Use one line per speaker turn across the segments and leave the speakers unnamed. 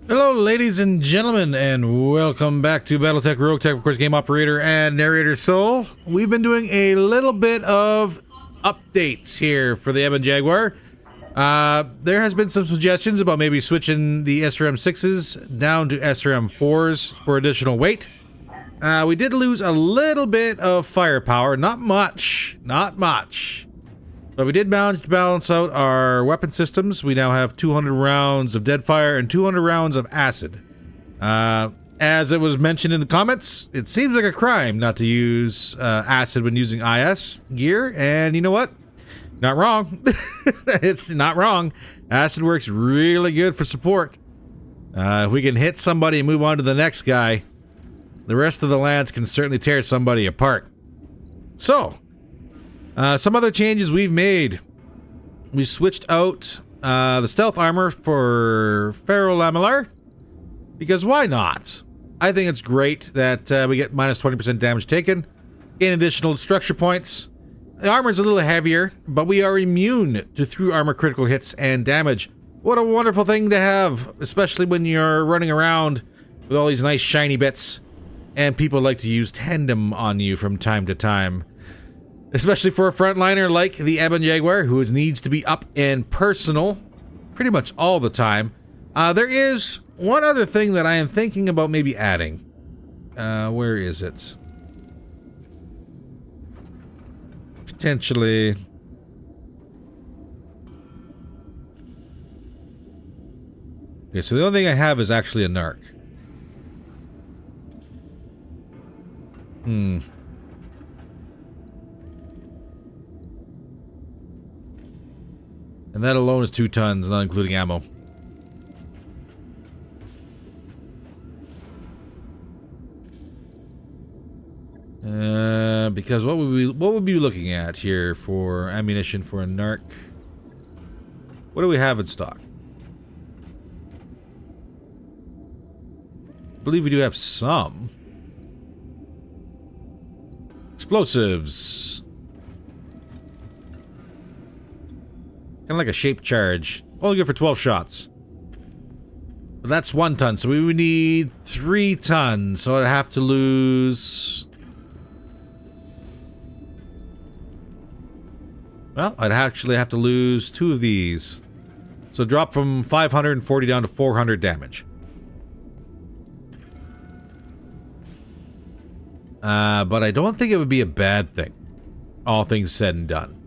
Hello, ladies and gentlemen, and welcome back to BattleTech, RogueTech, of course, game operator and narrator Soul. We've been doing a little bit of updates here for the Ebon Jaguar. There has been some suggestions about maybe switching the SRM6s down to SRM4s for additional weight. We did lose a little bit of firepower, not much, but we did balance out our weapon systems. We now have 200 rounds of Deadfire and 200 rounds of Acid. As it was mentioned in the comments, it seems like a crime not to use Acid when using IS gear, and you know what? Not wrong. It's not wrong. Acid works really good for support. If we can hit somebody and move on to the next guy, the rest of the lands can certainly tear somebody apart. So, some other changes we've made. We switched out the stealth armor for Ferrolamellar, because why not? I think it's great that we get minus 20% damage taken, gain additional structure points. The armor's a little heavier, but we are immune to through armor critical hits and damage. What a wonderful thing to have, especially when you're running around with all these nice shiny bits, and people like to use tandem on you from time to time. Especially for a frontliner like the Ebon Jaguar, who needs to be up and personal pretty much all the time. There is one other thing that I am thinking about maybe adding. Where is it? Potentially. Okay, so the only thing I have is actually a narc. And that alone is 2 tons, not including ammo. Because what would we be looking at here for ammunition for a narc? What do we have in stock? I believe we do have some. Explosives. Kind of like a shaped charge. Only good for 12 shots. But that's 1 ton, so we would need 3 tons. So I'd have to lose... Well, I'd actually have to lose 2 of these. So drop from 540 down to 400 damage. But I don't think it would be a bad thing. All things said and done.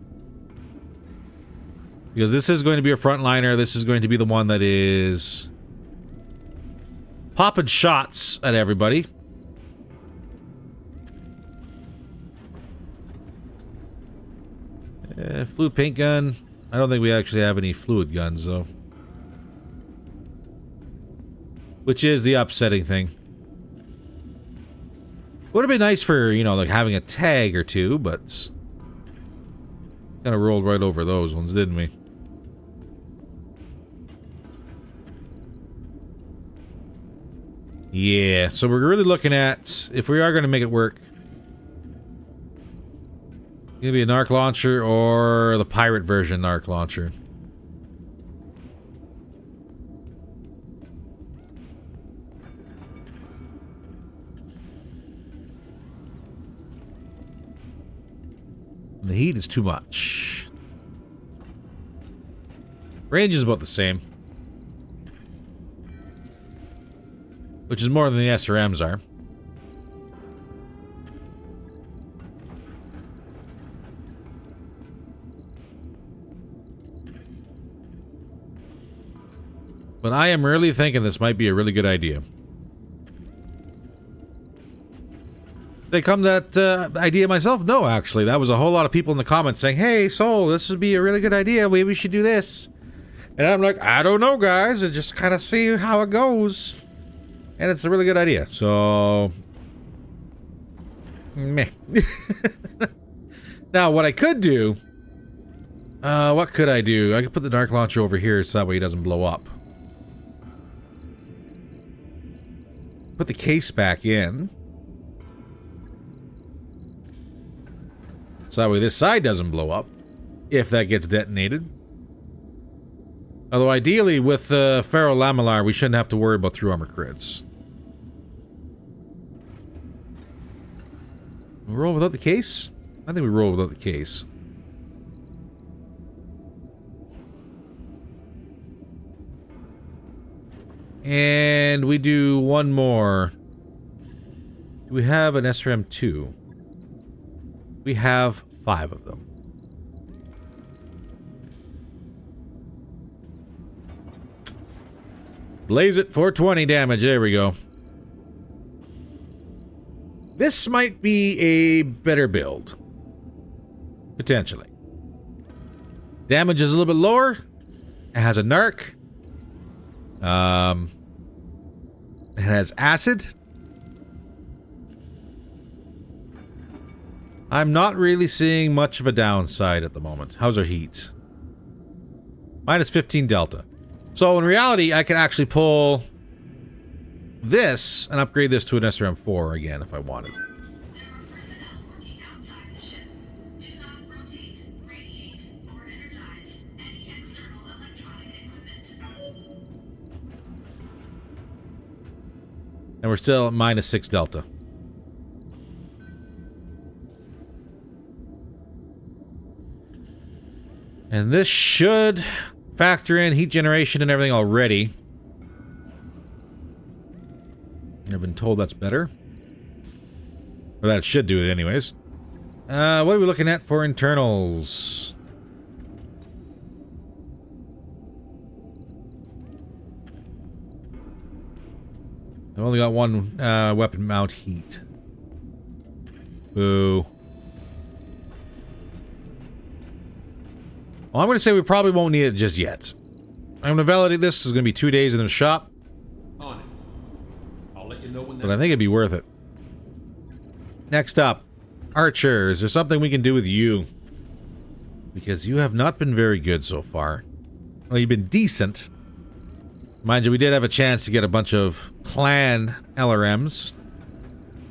Because this is going to be a frontliner. This is going to be the one that is popping shots at everybody. Fluid paint gun. I don't think we actually have any fluid guns, though. Which is the upsetting thing. Would have been nice for, you know, like having a tag or 2, but kind of rolled right over those ones, didn't we? Yeah, so we're really looking at, if we are going to make it work, gonna be a narc launcher or the pirate version narc launcher. And the heat is too much. Range is about the same. Which is more than the SRMs are. But I am really thinking this might be a really good idea. Did I come to that idea myself? No, actually. That was a whole lot of people in the comments saying, hey, Soul, this would be a really good idea. Maybe we should do this. And I'm like, I don't know, guys. I just kind of see how it goes. And it's a really good idea. So... meh. Now, what I could do... what could I do? I could put the narc launcher over here so that way he doesn't blow up. Put the case back in. So that way this side doesn't blow up. If that gets detonated. Although ideally with the Ferro Lamellar, we shouldn't have to worry about through armor crits. We roll without the case? I think we roll without the case. And we do one more. Do we have an SRM2? We have 5 of them. Blaze it, 420 damage. There we go. This might be a better build. Potentially. Damage is a little bit lower. It has a narc. It has acid. I'm not really seeing much of a downside at the moment. How's our heat? Minus 15 delta. So in reality, I can actually pull this and upgrade this to an SRM4 again if I wanted. And we're still at minus 6 delta. And this should factor in heat generation and everything already. I've been told that's better. Or that it should do it anyways. What are we looking at for internals? I've only got one weapon mount heat. Boo. Well, I'm going to say we probably won't need it just yet. I'm going to validate this. This is going to be 2 days in the shop.
On it. I'll let you know when
But I think it'd be worth it. Next up, Archer. Is there something we can do with you? Because you have not been very good so far. Well, you've been decent. Mind you, we did have a chance to get a bunch of clan LRMs.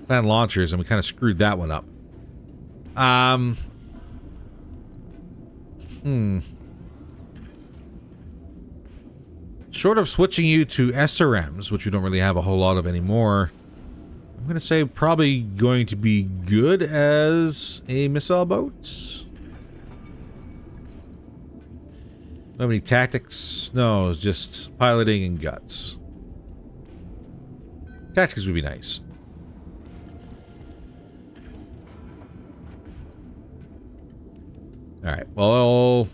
Clan launchers, and we kind of screwed that one up. Short of switching you to SRMs, which we don't really have a whole lot of anymore, I'm going to say probably going to be good as a missile boat. How many tactics? No, it's just piloting and guts. Tactics would be nice. Alright, well,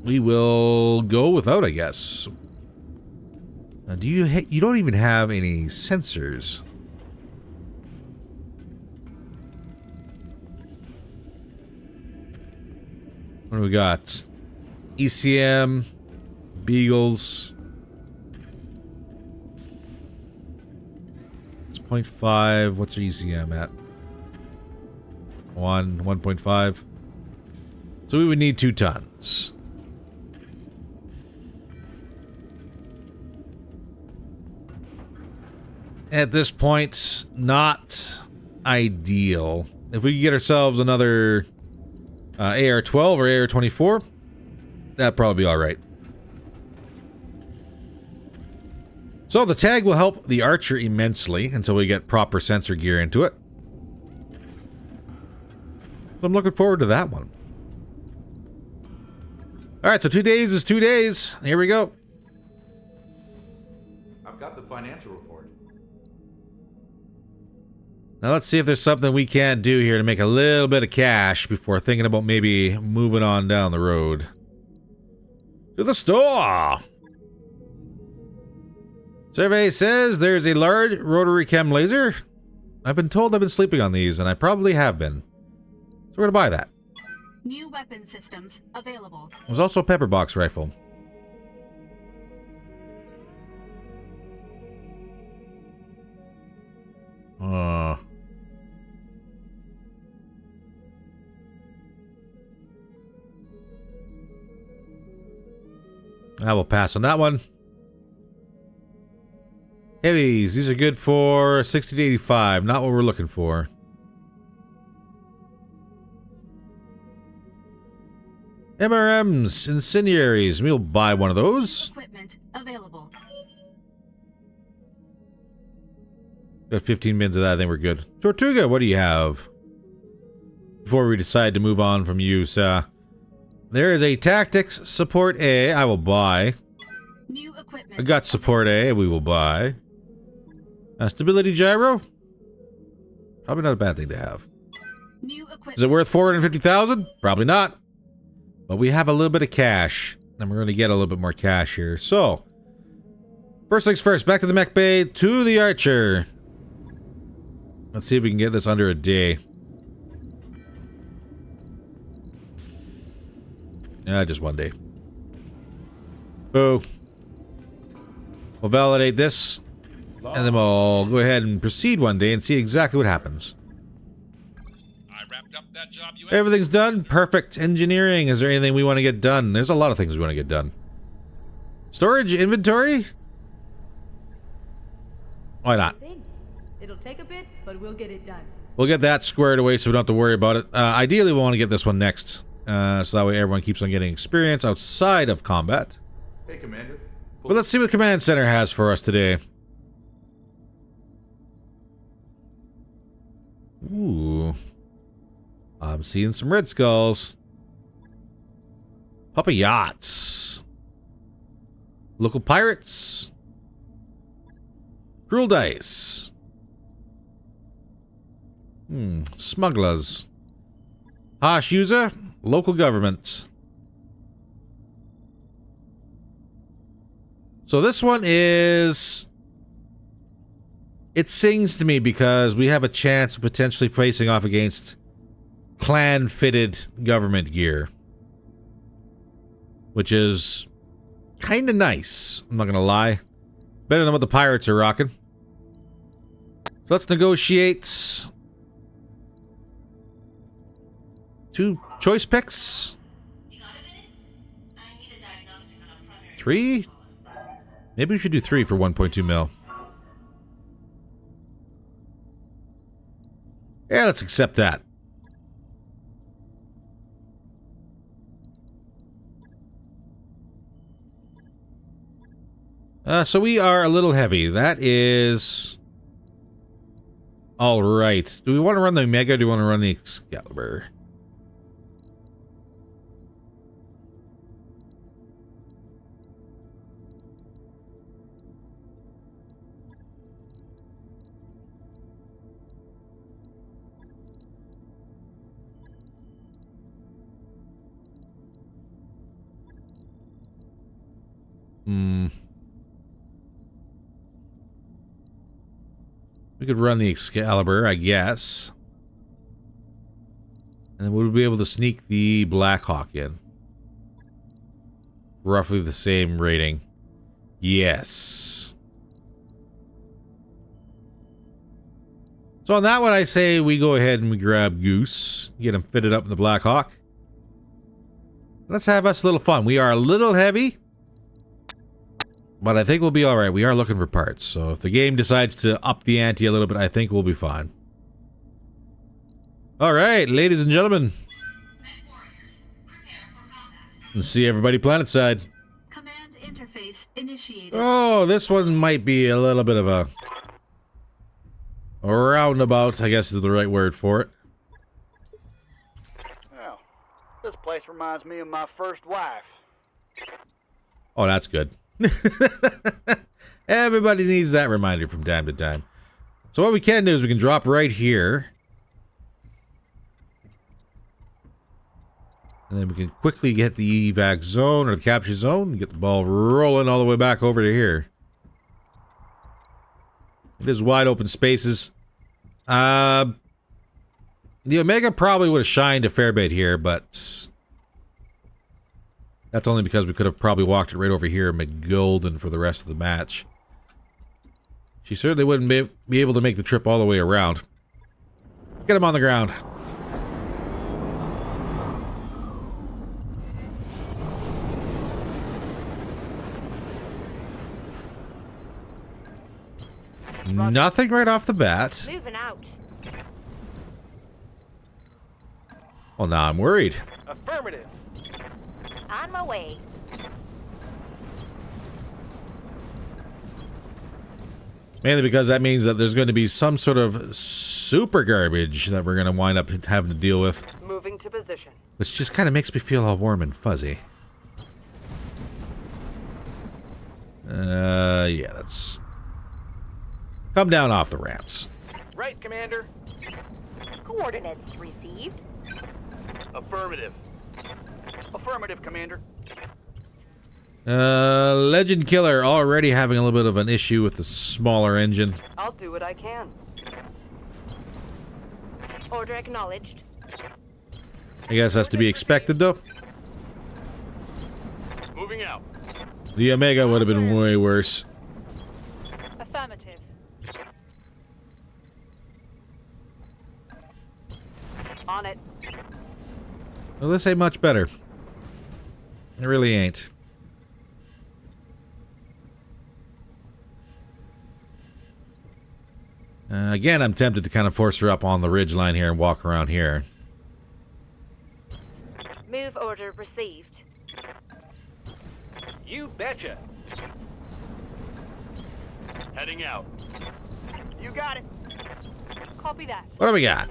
we will go without, I guess. Do you don't even have any sensors. What do we got? ECM, Beagles. It's 0.5. What's our ECM at? 1.5. So we would need 2 tons. At this point, not ideal. If we could get ourselves another AR-12 or AR-24, that'd probably be alright. So the tag will help the Archer immensely until we get proper sensor gear into it. I'm looking forward to that one. Alright, so 2 days is 2 days. Here we go.
I've got the financial report.
Now let's see if there's something we can't do here to make a little bit of cash before thinking about maybe moving on down the road. To the store! Survey says there's a large rotary chem laser. I've been told I've been sleeping on these, and I probably have been. So we're gonna buy that.
New weapon systems available.
There's also a pepper box rifle. I will pass on that one. Heavies, these are good for 60 to 85, not what we're looking for. MRMs, incendiaries. We'll buy one of those.
Equipment available.
Got 15 minutes of that. I think we're good. Tortuga, what do you have? Before we decide to move on from you, sir. There is a tactics support A. I will buy.
New equipment.
I got support A. We will buy. Stability gyro. Probably not a bad thing to have.
New equipment.
Is it worth 450,000? Probably not. But we have a little bit of cash. And we're going to get a little bit more cash here. So, first things first. Back to the mech bay. To the Archer. Let's see if we can get this under a day. Just one day. Boo. We'll validate this. And then we'll go ahead and proceed one day and see exactly what happens.
I wrapped up that job you
Everything's done. Perfect. Engineering. Is there anything we want to get done? There's a lot of things we want to get done. Storage, inventory? Why not?
It'll take a bit, but we'll get it done.
We'll get that squared away so we don't have to worry about it. Ideally, we want to get this one next. So that way everyone keeps on getting experience outside of combat.
Hey, Commander.
But let's see what Command Center has for us today. Ooh. I'm seeing some Red Skulls. Papa Yachts. Local Pirates. Cruel Dice. Smugglers. Harsh User. Local Governments. So this one is... It sings to me because we have a chance of potentially facing off against clan-fitted government gear. Which is kind of nice, I'm not going to lie. Better than what the pirates are rocking. So let's negotiate 2 choice picks. 3? Maybe we should do 3 for 1.2 mil. Yeah, let's accept that. So we are a little heavy. That is... Alright. Do we want to run the Omega or do we want to run the Excalibur? We could run the Excalibur, I guess. And then we would be able to sneak the Blackhawk in. Roughly the same rating. Yes. So on that one, I say we go ahead and we grab Goose. Get him fitted up in the Blackhawk. Let's have us a little fun. We are a little heavy. But I think we'll be alright. We are looking for parts. So if the game decides to up the ante a little bit, I think we'll be fine. Alright, ladies and gentlemen. Let's see everybody planetside.
Command interface initiated.
Oh, this one might be a little bit of a roundabout, I guess is the right word for it.
Well, this place reminds me of my first wife.
Oh, that's good. Everybody needs that reminder from time to time. So what we can do is we can drop right here. And then we can quickly get the evac zone or the capture zone and get the ball rolling all the way back over to here. It is wide open spaces. The Omega probably would have shined a fair bit here, but that's only because we could have probably walked it right over here and made golden for the rest of the match. She certainly wouldn't be able to make the trip all the way around. Let's get him on the ground. Nothing right off the bat.
Moving out.
Well, now I'm worried.
Affirmative.
On my way.
Mainly because that means that there's going to be some sort of super garbage that we're going to wind up having to deal with.
Moving to position.
Which just kind of makes me feel all warm and fuzzy. Yeah, that's... Come down off the ramps.
Right, Commander.
Coordinates received.
Affirmative. Affirmative, Commander.
Legend Killer already having a little bit of an issue with the smaller engine.
I'll do what I can.
Order acknowledged.
I guess that's to be expected, though.
Moving out.
The Omega would have been way worse.
Affirmative.
On it.
Well, this ain't much better. It really ain't. Again, I'm tempted to kind of force her up on the ridge line here and walk around here.
Move order received.
You betcha. Heading out. You got it.
Copy that.
What do we got?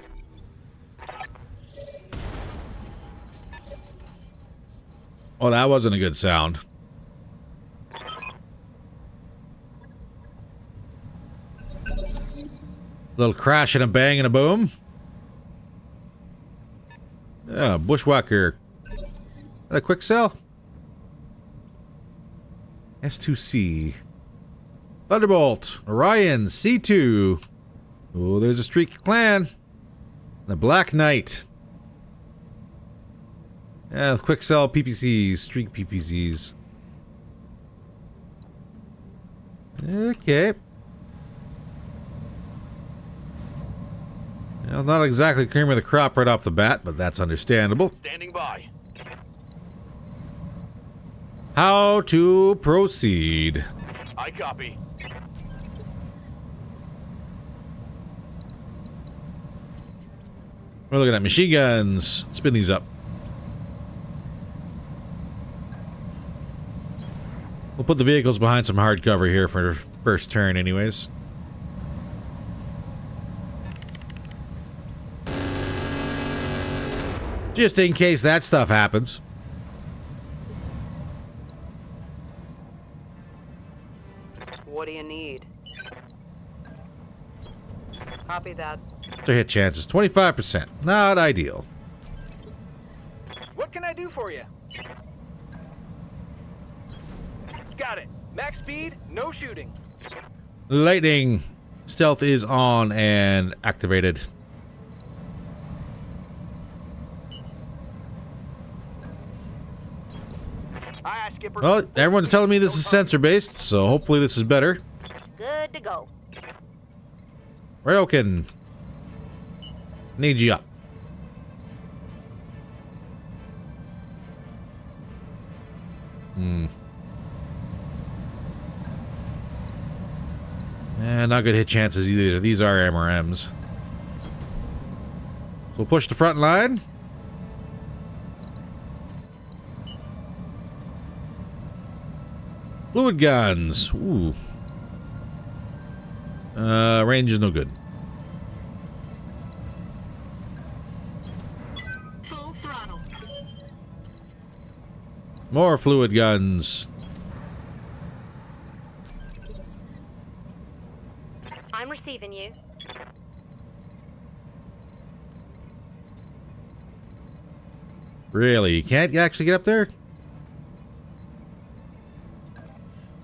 Oh, that wasn't a good sound. Little crash and a bang and a boom. Yeah, bushwhacker. A quick sell. S2C. Thunderbolt. Orion. C2. Oh, there's a Streak Clan. And a Black Knight. Yeah, quick sell PPCs. Streak PPCs. Okay. Well, not exactly cream of the crop right off the bat, but that's understandable.
Standing by.
How to proceed?
I copy.
We're looking at machine guns. Spin these up. We'll put the vehicles behind some hard cover here for first turn anyways. Just in case that stuff happens.
What do you need? Copy that.
So hit chances 25%. Not ideal.
What can I do for you? Got it. Max speed, no shooting.
Lightning. Stealth is on and activated.
Aye, aye, Skipper.
Well, everyone's telling me this is sensor based, so hopefully this is better.
Good to go.
Ryoken. Need you up. Not good hit chances either. These are MRMs. So we'll push the front line. Fluid guns. Ooh. Range is no good.
Full throttle.
More fluid guns.
I'm receiving you.
Really? You can't actually get up there?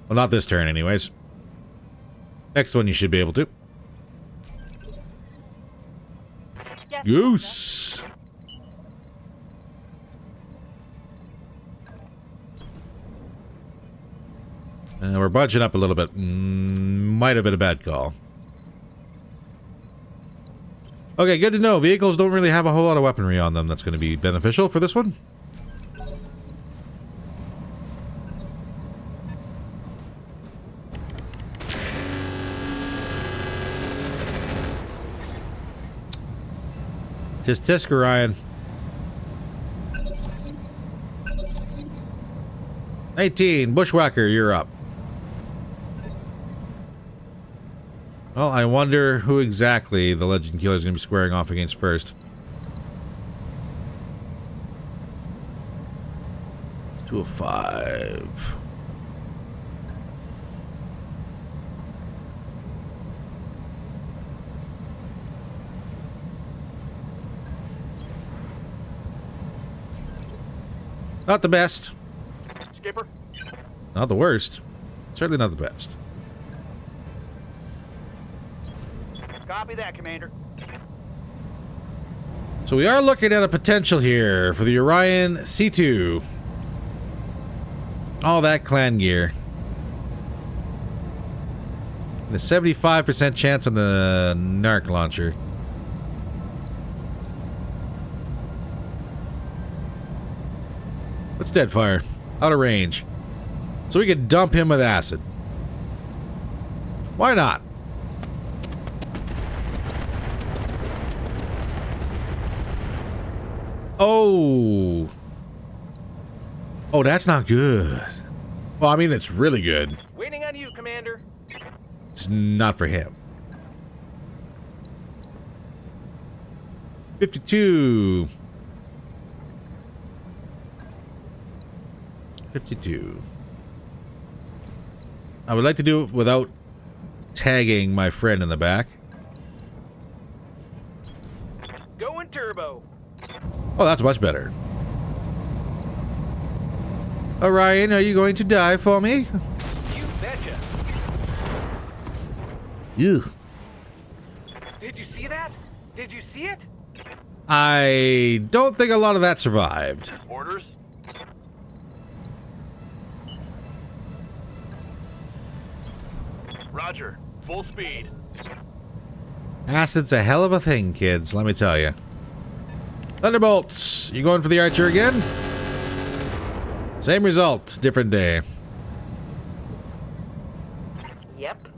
Well, not this turn anyways. Next one you should be able to.
Yes,
Goose! We're bunching up a little bit. Might have been a bad call. Okay, good to know. Vehicles don't really have a whole lot of weaponry on them that's going to be beneficial for this one. Tisk tisk, Orion. 18, Bushwhacker, you're up. Well, I wonder who exactly the Legend Killer is going to be squaring off against first. 205. Not the best.
Skipper?
Not the worst. Certainly not the best.
Copy that, Commander.
So we are looking at a potential here for the Orion C2. All that clan gear. And a 75% chance on the Narc launcher. What's Deadfire? Out of range. So we could dump him with acid. Why not? Oh. Oh, that's not good. Well, I mean, it's really good.
Waiting on you, Commander.
It's not for him. 52. 52. I would like to do it without tagging my friend in the back.
Going turbo.
Oh, that's much better. Orion, are you going to die for me?
You betcha.
Ew.
Did you see that? Did you see it?
I don't think a lot of that survived.
Orders? Roger. Full speed.
Acid's a hell of a thing, kids, let me tell you. Thunderbolts! You going for the archer again? Same result, different day.
Yep.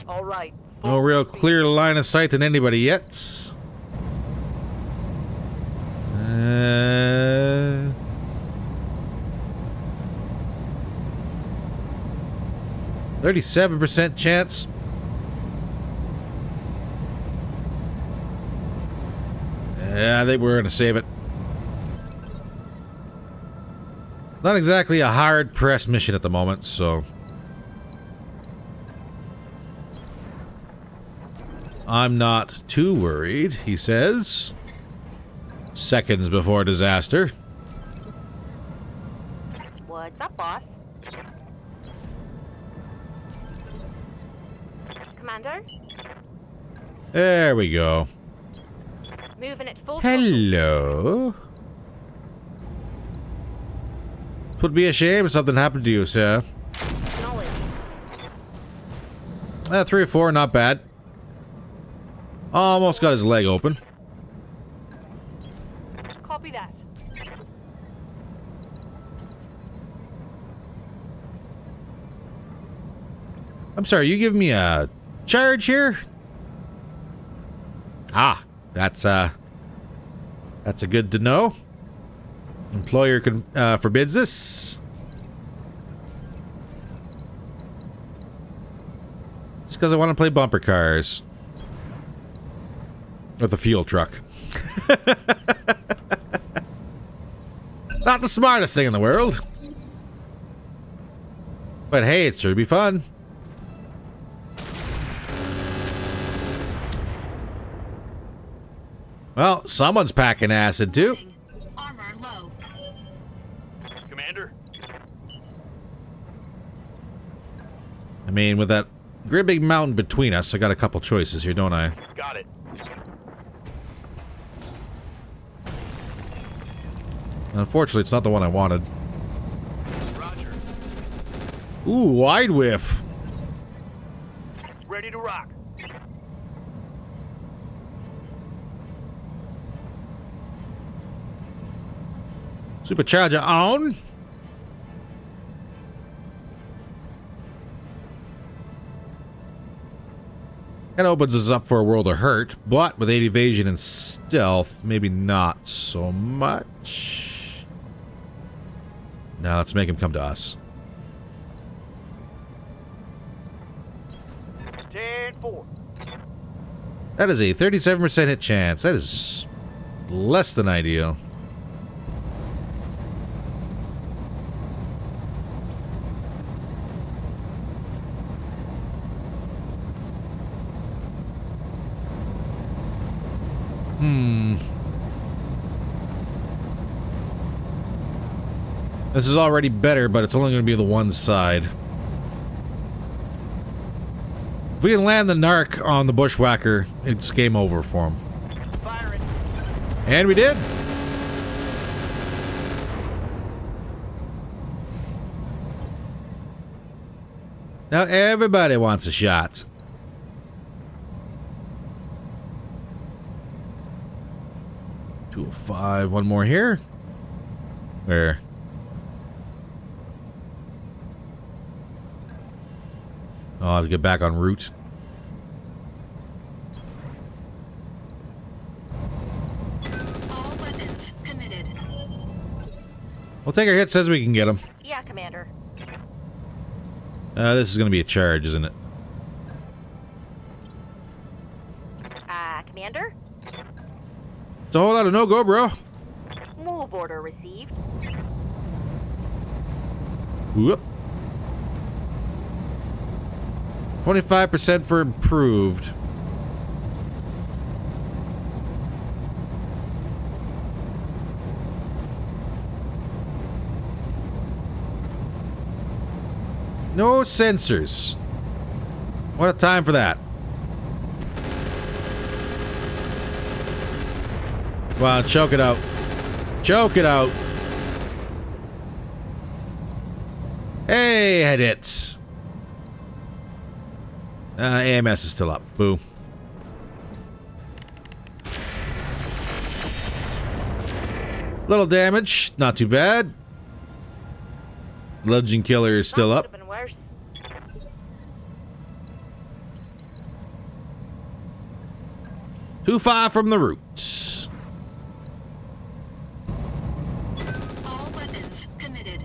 All right.
No real clear line of sight in anybody yet. 37% chance. Yeah, I think we're going to save it. Not exactly a hard press mission at the moment, so I'm not too worried, he says. Seconds before disaster.
What's up, boss? Commander?
There we go.
Moving at full
Hello. Would be a shame if something happened to you, sir.
knowledge.
3 or 4, not bad. Almost got his leg open.
Copy that.
I'm sorry, you give me a charge here? Ah, that's a good to know. Employer forbids this. Just because I want to play bumper cars. With a fuel truck. Not the smartest thing in the world. But hey, it should be fun. Well, someone's packing acid too.
Armor low.
Commander?
I mean, with that great big mountain between us, I got a couple choices here, don't I?
Got it.
Unfortunately, it's not the one I wanted.
Roger.
Ooh, wide whiff.
Ready to rock.
Supercharger on. That opens us up for a world of hurt, but with 8 evasion and stealth, maybe not so much. Now let's make him come to us.
10-4.
That is a 37% hit chance. That is less than ideal. This is already better, but it's only going to be the one side. If we can land the narc on the bushwhacker, it's game over for him.
Firing.
And we did. Now everybody wants a shot. $205. One more here. Where? Oh, I have to get back en route.
All weapons committed.
We'll take our hits as we can get them.
Yeah, Commander.
This is going to be a charge, isn't it?
Commander?
It's a whole lot of no-go, bro.
Move order received.
Whoop. 25% for improved. No sensors. What a time for that. Wow, choke it out. Choke it out. Hey, head hits. AMS is still up. Boo. Little damage. Not too bad. Legend Killer is still up.
Could've been worse.
Too far from the roots.
All weapons committed.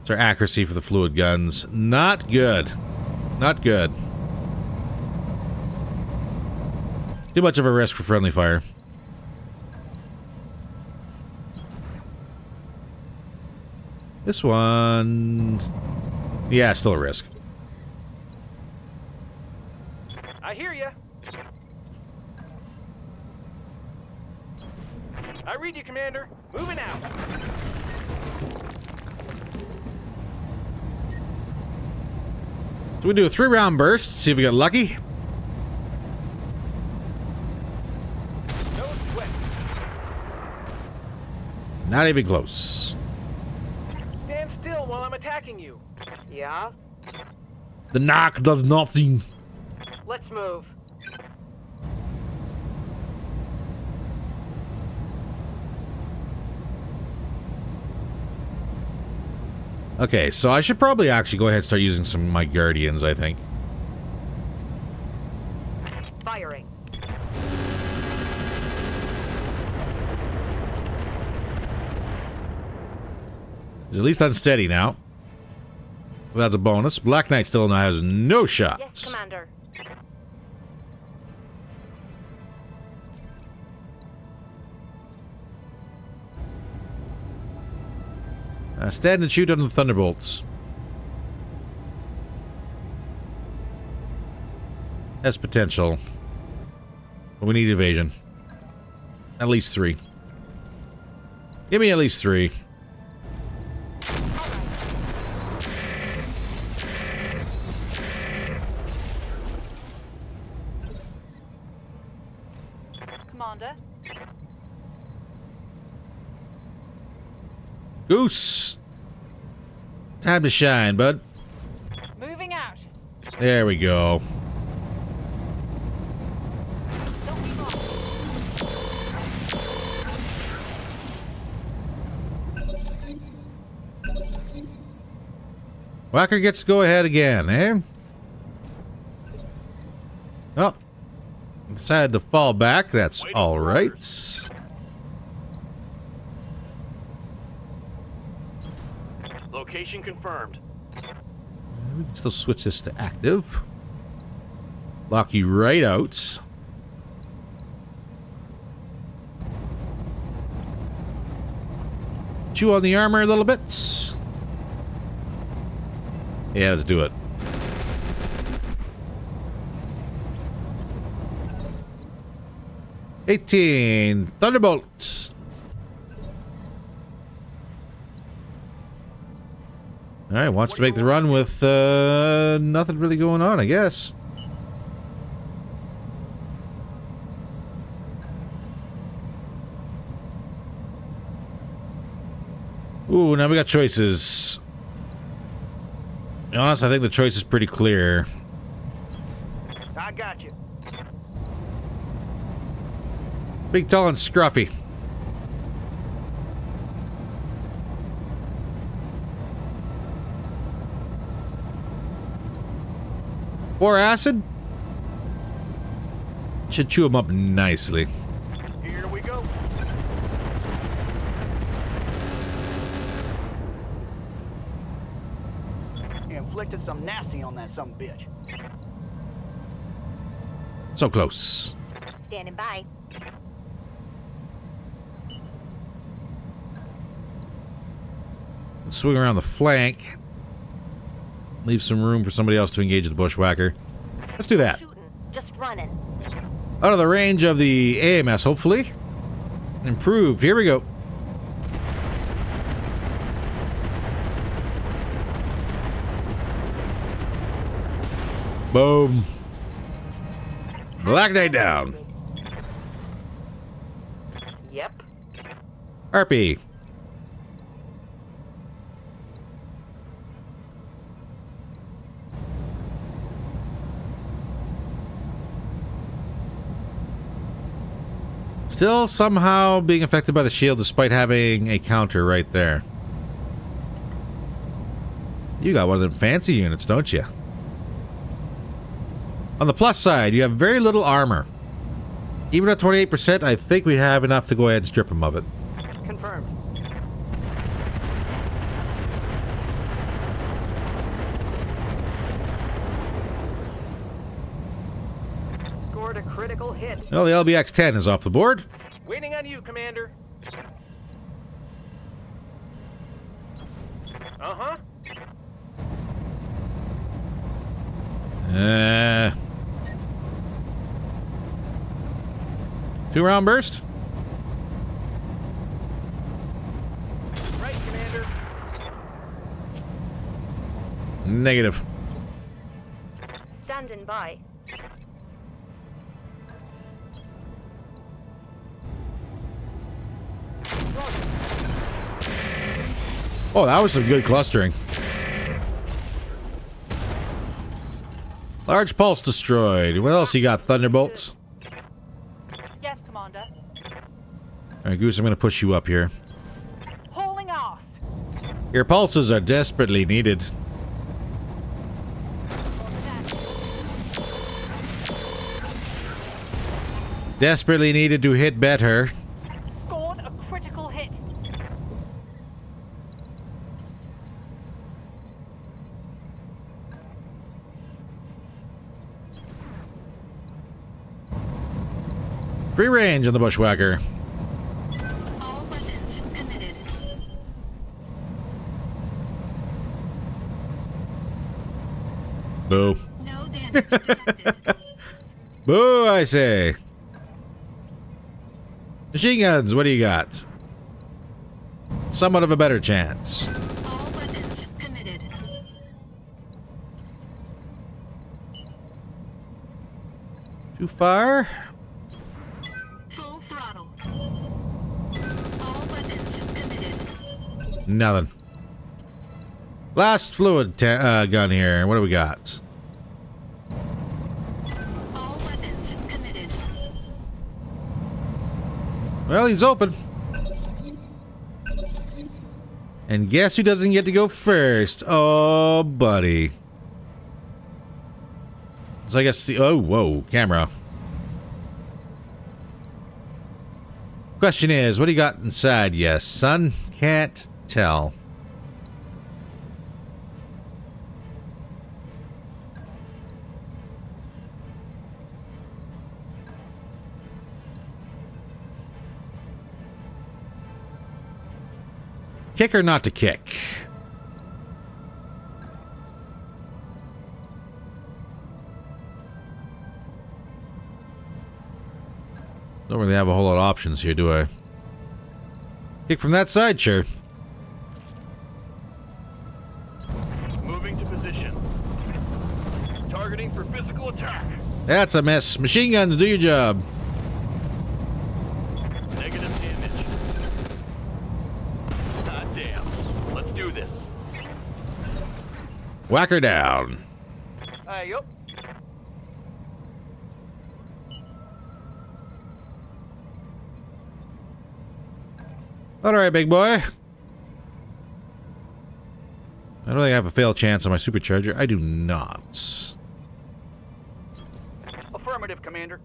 It's our accuracy for the fluid guns. Not good. Not good. Too much of a risk for friendly fire. This one... Yeah, still a risk.
I hear ya. I read you, Commander. Moving out.
So we do a 3-round burst, see if we get lucky.
No sweat.
Not even close.
Stand still while I'm attacking you.
Yeah?
The knock does nothing.
Let's move.
Okay, so I should probably actually go ahead and start using some of my Guardians, I think.
Firing.
He's at least unsteady now. Well, that's a bonus. Black Knight still now has no
Yes,
shots.
Commander.
Stand and shoot on the Thunderbolts. Has potential. But we need evasion. At least 3. Give me at least 3.
Commander.
Goose! Time to shine, bud.
Moving out.
There we go.
Don't be long.
Whacker gets to go ahead again, eh? Decided to fall back. That's all right.
Location confirmed.
We can still switch this to active. Lock you right out. Chew on the armor a little bit. Yeah, let's do it. $18 Thunderbolts. All right, wants to make the run with nothing really going on, I guess. Ooh, now we got choices. To be honest, I think the choice is pretty clear.
I got you.
Big, tall, and scruffy. Or acid? Should chew them up nicely.
Here we go. Inflicted some nasty on that some bitch.
So close.
Standing by.
Swing around the flank. Leave some room for somebody else to engage the bushwhacker. Let's do that.
Shooting. Just running.
Out of the range of the AMS, hopefully. Improved. Here we go. Boom. Black Knight down.
Yep.
RP. Still somehow being affected by the shield despite having a counter right there. You got one of them fancy units, don't you? On the plus side, you have very little armor. Even at 28%, I think we have enough to go ahead and strip him of it.
Confirmed. Scored a critical hit.
Well, the LBX-10 is off the board.
Waiting on you, Commander. Uh-huh.
Two-round burst.
Right, Commander.
Negative.
Standing by.
Oh, that was some good clustering. Large pulse destroyed. What else you got? Thunderbolts?
Yes, Commander.
Alright, Goose, I'm going to push you up here.
Hauling off.
Your pulses are desperately needed. Desperately needed to hit better.
Scored a critical hit.
Free range on the bushwhacker.
All weapons committed.
Boo.
No damage detected.
Boo, I say. Machine guns, what do you got? Somewhat of a better chance.
All weapons committed.
Too far?
Full throttle. All weapons committed.
Nothing. Last fluid gun here. What do we got?
All weapons committed.
Well, he's open. And guess who doesn't get to go first? Oh, buddy. So I guess the... Oh, whoa. Camera. Question is, what do you got inside? Yes, son. Can't tell. Kick or not to kick? Don't really have a whole lot of options here, do I? Kick from that side, sure.
Moving to position. Targeting for physical attack.
That's a miss. Machine guns, do your job.
Negative damage. Ah, damn. Let's do this.
Whack her down.
Yup.
All right, big boy. I don't think I have a fail chance on my supercharger. I do not.
Affirmative, Commander.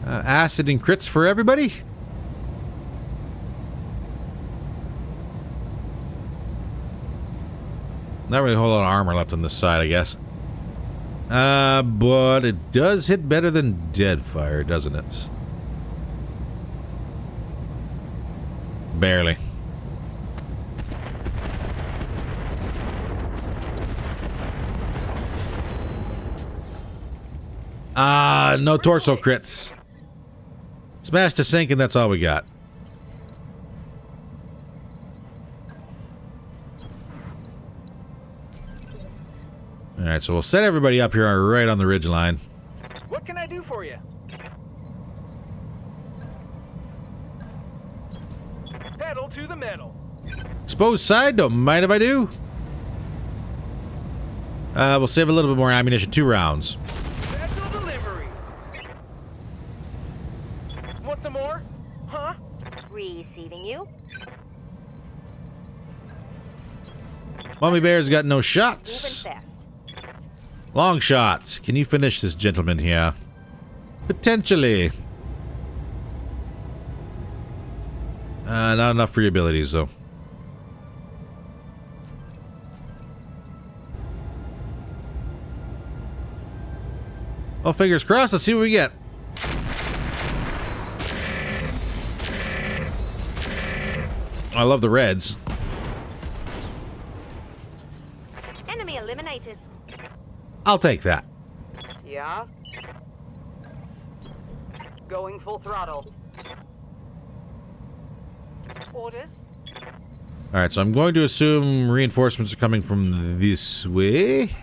Acid and crits for everybody. Not really a whole lot of armor left on this side, I guess. But it does hit better than Deadfire, doesn't it? Barely. No torso crits. Smash to sink, and that's all we got. Alright, so we'll set everybody up here right on the ridge line.
What can I do for you? Pedal to the metal.
Exposed side, don't mind if I do. We'll save a little bit more ammunition, 2 rounds.
Special delivery. Want some more? Huh?
Receiving you.
Mummy Bear's got no
Moving
shots.
fast.
Long shots. Can you finish this gentleman here? Potentially. Not enough for your abilities, though. Well, fingers crossed. Let's see what we get. I love the reds.
Enemy eliminated.
I'll take that.
Yeah. Going full throttle.
Orders.
Alright, so I'm going to assume reinforcements are coming from this way.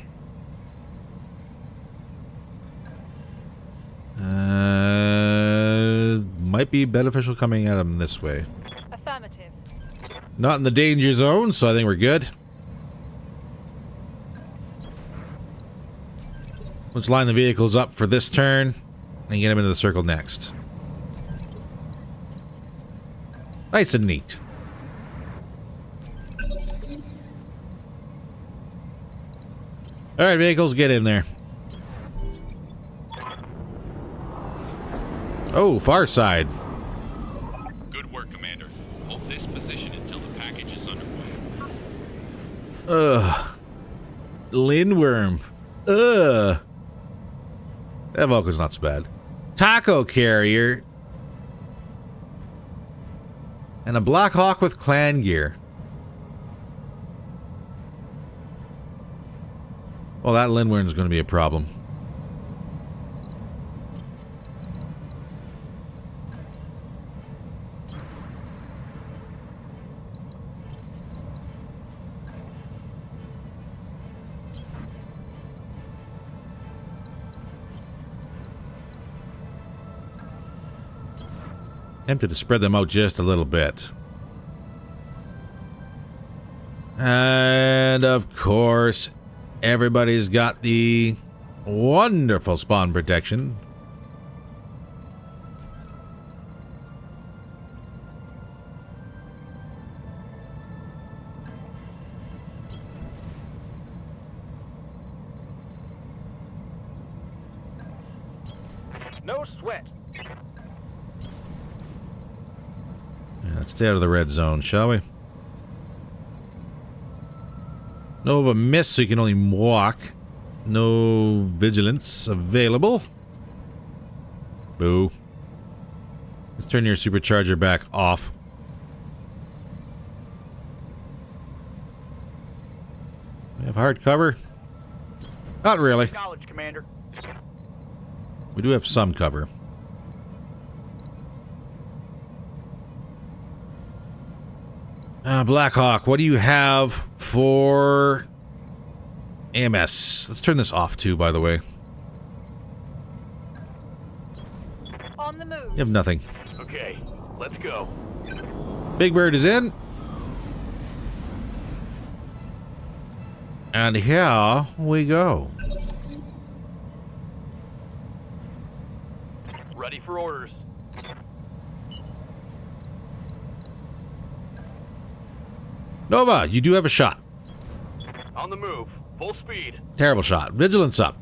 Might be beneficial coming at them this way.
Affirmative.
Not in the danger zone, so I think we're good. Let's line the vehicles up for this turn and get them into the circle next. Nice and neat. Alright, vehicles, get in there. Oh, far side.
Good work, Commander. Hold this position until the package is underway.
Ugh. Lindworm. Ugh. That Vulcan's not so bad. Taco carrier. And a Black Hawk with clan gear. Well, that Lindworm is going to be a problem. Tempted to spread them out just a little bit. And of course, everybody's got the wonderful spawn protection.
No sweat.
Yeah, let's stay out of the red zone, shall we? Nova miss, so you can only walk. No vigilance available. Boo. Let's turn your supercharger back off. We have hard cover? Not really.
Knowledge, Commander.
We do have some cover. Blackhawk, what do you have for AMS? Let's turn this off too, by the way.
On the move.
You have nothing.
Okay, let's go.
Big Bird is in. And here we go.
Ready for orders.
Nova, you do have a shot.
On the move. Full speed.
Terrible shot. Vigilance up.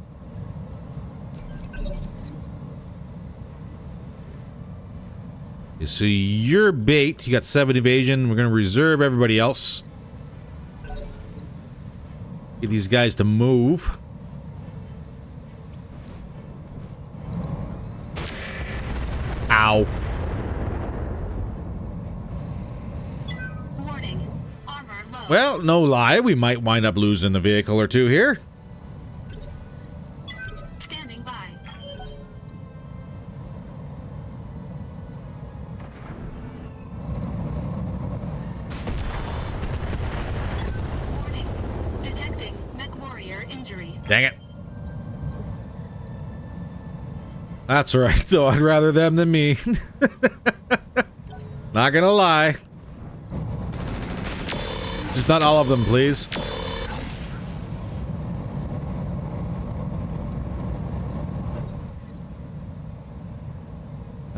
You see, you're bait. You got 7 evasion. We're going to reserve everybody else. Get these guys to move. Ow.
Warning. Armor low.
Well, no lie. We might wind up losing a vehicle or two here.
Standing by. Warning. Detecting Mech Warrior injury.
Dang it. That's right. So I'd rather them than me. Not gonna lie. Just not all of them, please.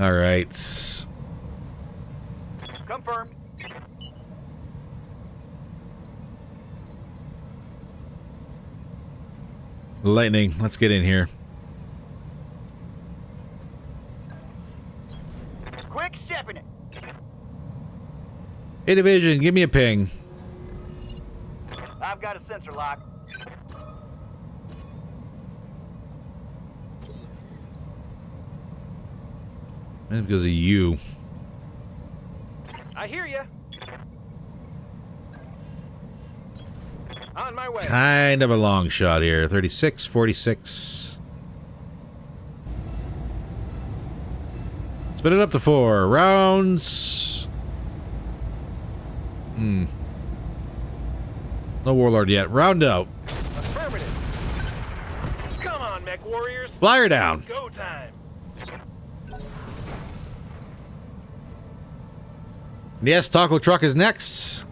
All right.
Confirmed.
Lightning, let's get in here.
Quick stepping it.
Hey, Division, give me a ping.
I've got a sensor lock.
Maybe because of you.
I hear you. On my way.
Kind of a long shot here. 36, 46. Spin it up to 4 rounds. No Warlord yet. Round out.
Affirmative. Come on, Mech Warriors.
Flyer down.
Go time.
Yes, Taco Truck is next.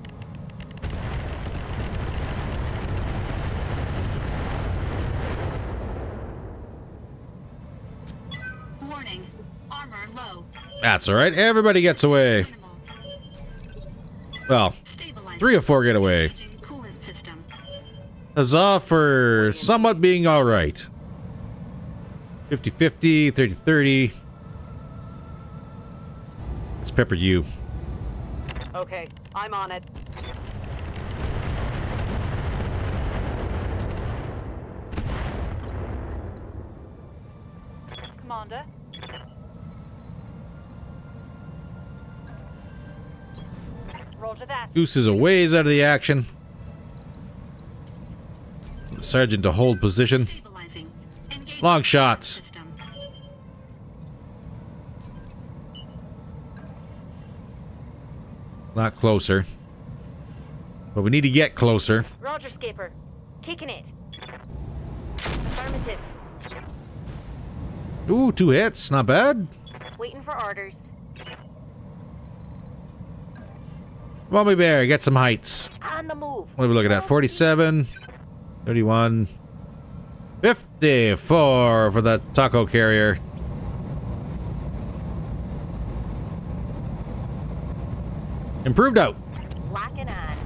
Warning. Armor low.
That's all right. Everybody gets away.
Animal.
Well,
Stabilizing.
3 of 4 get away.
Engaging coolant system.
Huzzah for somewhat being all right. 50-50, 30-30. Let's pepper you.
Okay, I'm on it.
Commander. Roger that.
Goose is a ways out of the action. The sergeant to hold position.
Stabilizing. Engaging
Long
coolant
shots.
system.
Not closer. But we need to get closer.
Roger, Skipper. Kicking it. Affirmative.
Ooh, 2 hits. Not bad.
Waiting for orders.
Mommy Bear, get some heights.
On the move.
What are we looking at? 47, 31, 54 for the taco carrier. Improved out.
Locking on.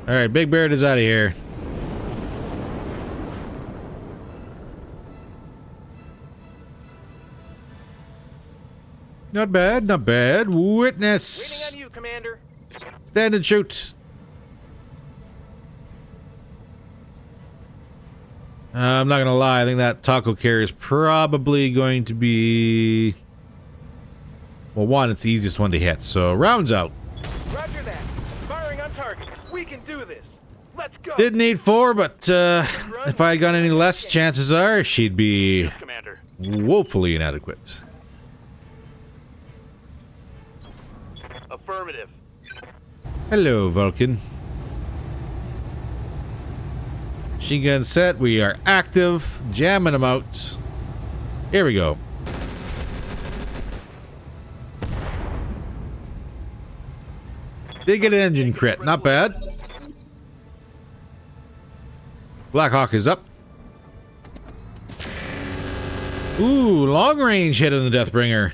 Alright, Big Bird is out of here. Not bad, not bad. Witness!
Waiting on you, Commander.
Stand and shoot. I'm not gonna lie, I think that taco carrier is probably going to be... Well, one, it's the easiest one to hit, so rounds out.
Roger that. Firing on target. We can do this. Let's go.
Didn't need 4, but if I had got any less, chances are she'd be
Yes, Commander.
woefully inadequate.
Affirmative.
Hello, Vulcan. Machine gun set. We are active. Jamming them out. Here we go. Did get an engine crit. Not bad. Blackhawk is up. Ooh, long range hit on the Deathbringer.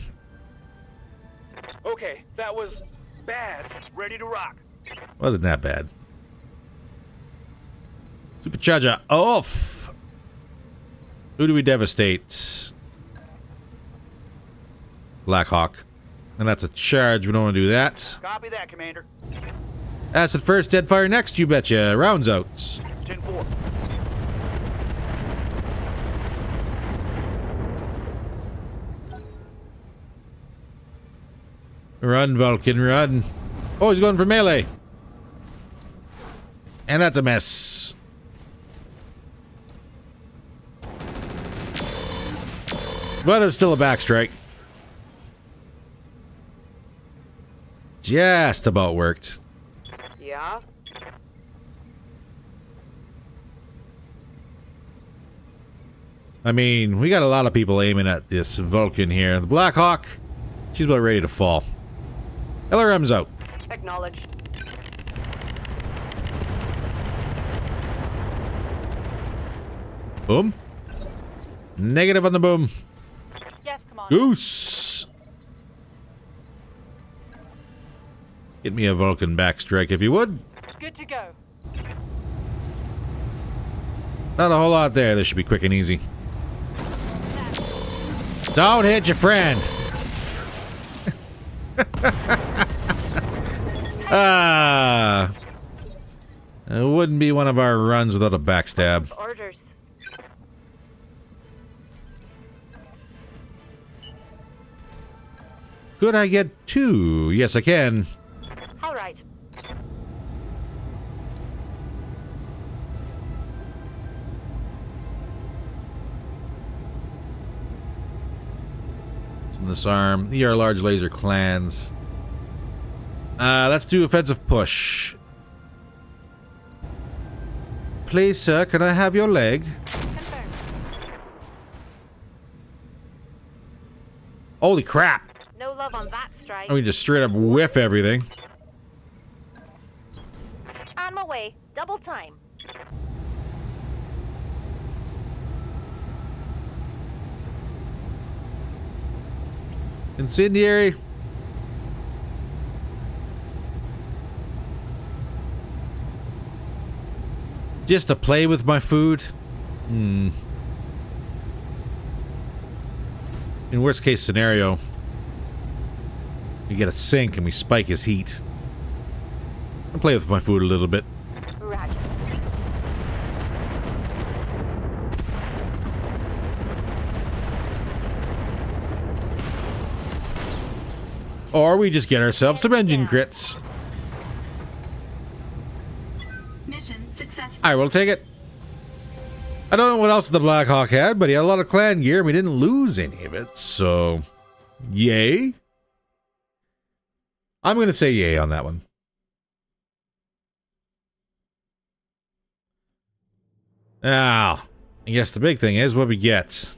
Okay, that was bad. Ready to rock.
Wasn't that bad. Supercharger off. Who do we devastate? Blackhawk. And that's a charge. We don't want to do that.
Copy that, Commander.
Acid first, dead fire next, you betcha. Rounds out.
10-4.
Run, Vulcan, run. Oh, he's going for melee. And that's a mess. But it was still a backstrike. Just about worked.
Yeah?
I mean, we got a lot of people aiming at this Vulcan here. The Blackhawk, she's about ready to fall. LRM's out.
Acknowledged.
Boom. Negative on the boom.
Yes, Commander.
Goose. Get me a Vulcan backstrike if you would.
Good to go.
Not a whole lot there. This should be quick and easy. Don't hit your friend. Ah. It wouldn't be one of our runs without a backstab.
Orders.
Could I get 2? Yes, I can.
All right.
Disarm. ER large laser clans. Let's do offensive push. Please, sir, can I have your leg?
Confirmed.
Holy crap!
No love on that strike.
We just straight up whiff everything.
On my way. Double time.
Incendiary. Just to play with my food? In worst case scenario, we get a sink and we spike his heat. I'll play with my food a little bit.
Roger.
Or we just get ourselves some engine crits.
Mission successful.
I will take it. I don't know what else the Blackhawk had, but he had a lot of clan gear and we didn't lose any of it, so yay. I'm going to say yay on that one. Now, I guess the big thing is what we get.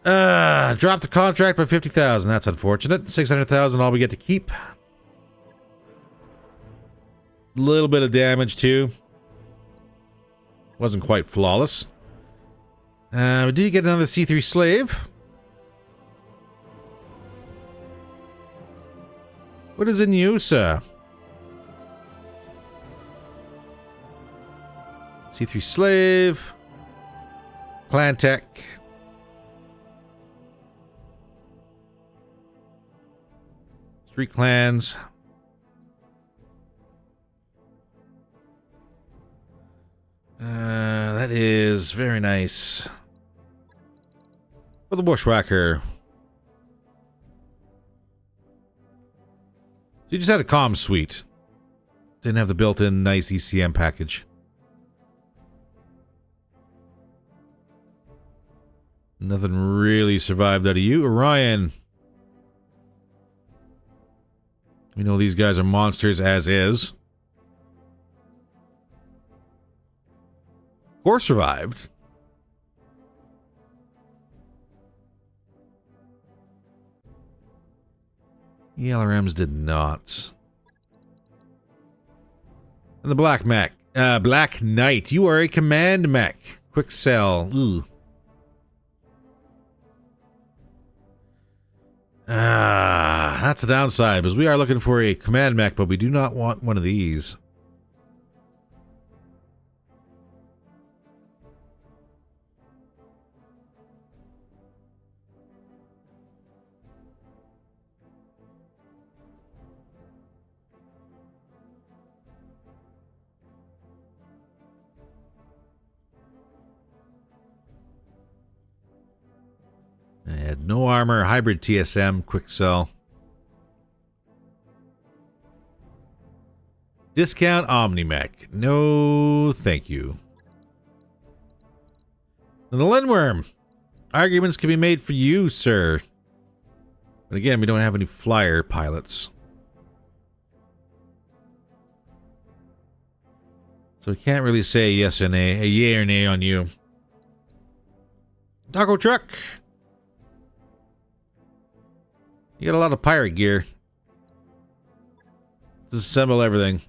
Drop the contract by 50,000. That's unfortunate. 600,000 all we get to keep. Little bit of damage too. Wasn't quite flawless. We did get another C3 slave. What is in you, sir? C3 Slave. Clan Tech. Street Clans. That is very nice. For the Bushwhacker. So you just had a comm suite. Didn't have the built-in nice ECM package. Nothing really survived out of you. Orion. We know these guys are monsters as is. Core survived. ELRMs did not. And the Black Mech. Black Knight. You are a command mech. Quick sell. Ooh. That's a downside, because we are looking for a command mech, but we do not want one of these. I had no armor, hybrid TSM, quick sell. Discount Omni-Mech. No, thank you. And the Lindworm. Arguments can be made for you, sir. But again, we don't have any flyer pilots. So we can't really say yes or nay, a yay or nay on you. Taco Truck. You got a lot of pirate gear. Disassemble everything.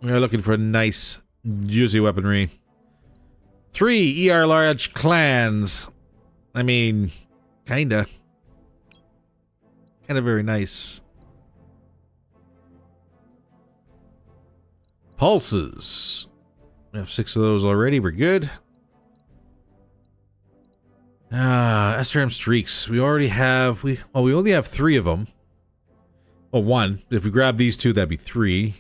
We are looking for nice, juicy weaponry. 3 ER large clans. I mean, kinda. Kinda very nice. Pulses. We have 6 of those already. We're good. SRM streaks. We already have... we only have 3 of them. Well, 1. If we grab these 2, that'd be 3.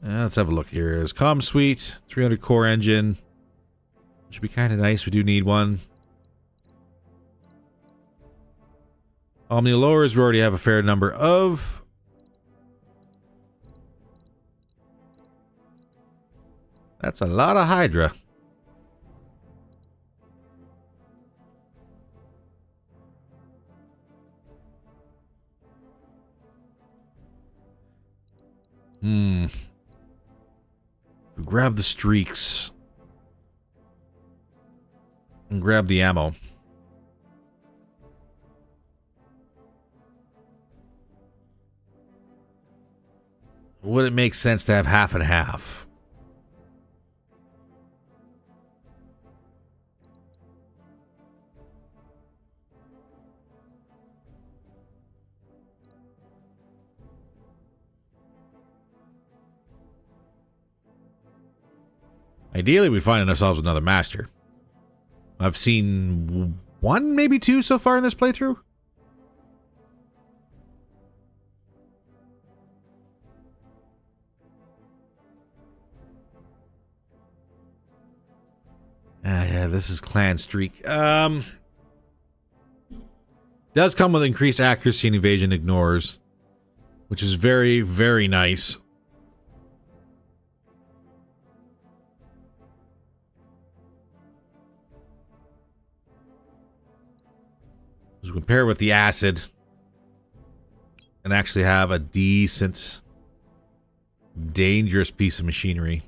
Let's have a look here. There's Comm Suite, 300 core engine. Should be kind of nice. We do need one. Omni lowers, we already have a fair number of. That's a lot of Hydra. Grab the streaks. And grab the ammo. Would it make sense to have half and half? Ideally, we find ourselves another master. I've seen 1, maybe 2 so far in this playthrough. Yeah, this is Clan Streak. Does come with increased accuracy and evasion ignores, which is very, very nice. So compare with the acid and actually have a decent, dangerous piece of machinery.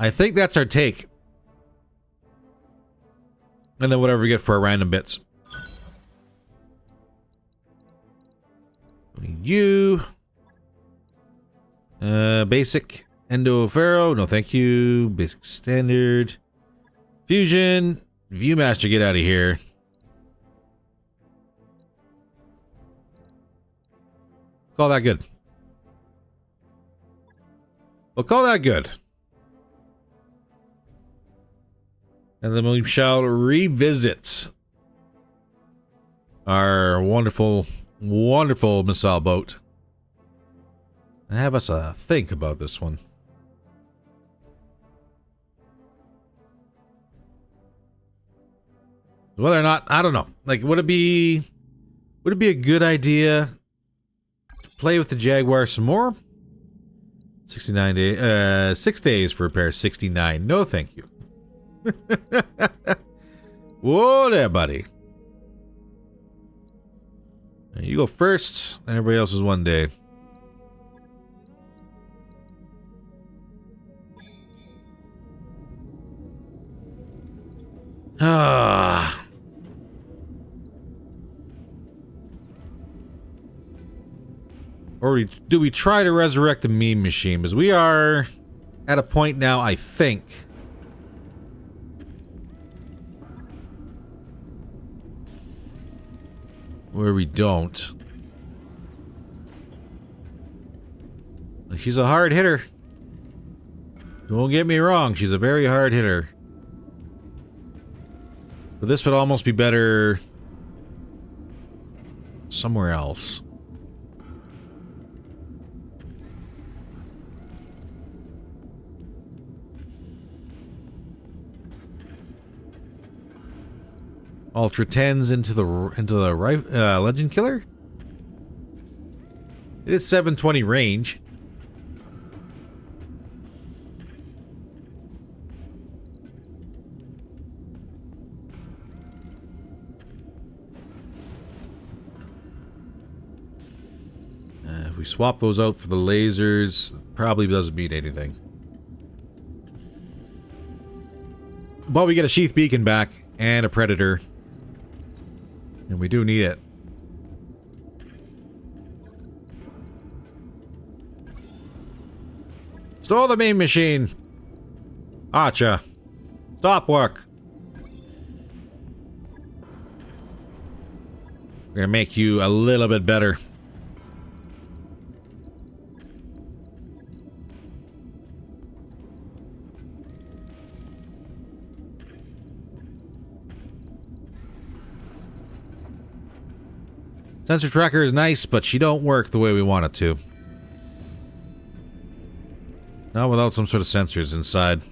I think that's our take. And then whatever we get for our random bits. You. Basic. Endo Pharaoh. No, thank you. Basic standard. Fusion. Viewmaster, get out of here. Call that good. We'll call that good. And then we shall revisit our wonderful, wonderful missile boat. And have us think about this one. Whether or not, I don't know. Like, would it be a good idea to play with the Jaguar some more? 69 days, 6 days for repair, 69. No, thank you. Whoa there, buddy. You go first, and everybody else is 1 day. Ah. Or do we try to resurrect the meme machine? Because we are at a point now, I think, where we don't. She's a hard hitter. Don't get me wrong, she's a very hard hitter. But this would almost be better somewhere else. Ultra 10s into the Legend Killer. It is 720 range. If we swap those out for the lasers, probably doesn't mean anything. But we get a sheath beacon back and a predator. And we do need it. Stole the meme machine. Acha. Stop work. We're gonna make you a little bit better. Sensor tracker is nice, but she don't work the way we want it to. Not without some sort of sensors inside.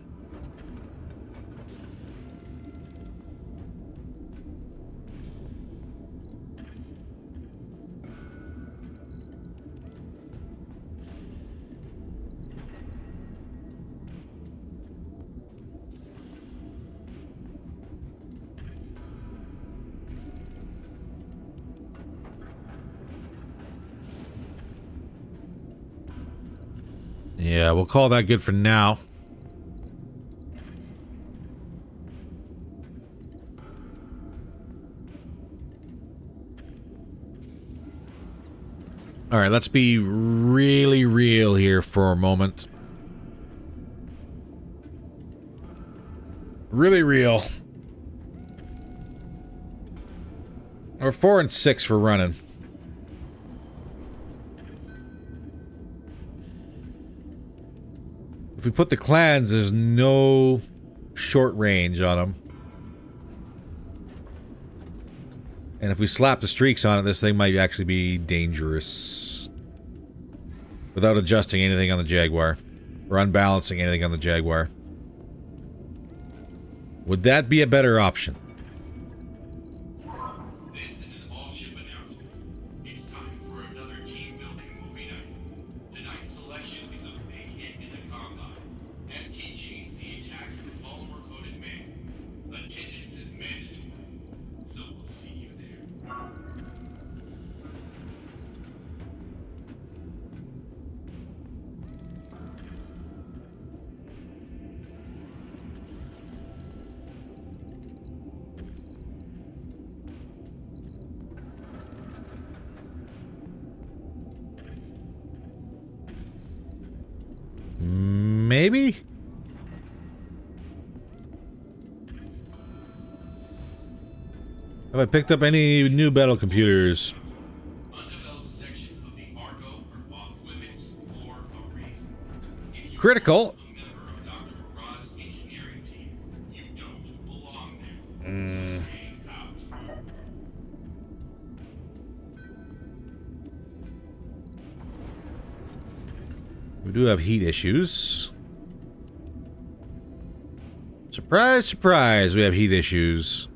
Yeah, we'll call that good for now. Alright, let's be really real here for a moment. Really real. We're 4 and 6 for running. If we put the clans, there's no short range on them. And if we slap the streaks on it, this thing might actually be dangerous. Without adjusting anything on the Jaguar. Or unbalancing anything on the Jaguar. Would that be a better option?
This is an all-ship announcement. It's time for another team-building movie night. Tonight's selection is a big hit in the combine. STG's The Attack of the Polymer-Coated Man. Attendance is mandatory. So we'll see you there.
Maybe? Have I picked up any new battle computers?
Undeveloped sections of the Argo
critical.
A member of Dr. Rod's engineering team. You don't belong there. Stay out.
We do have heat issues. Surprise, surprise, we have heat issues.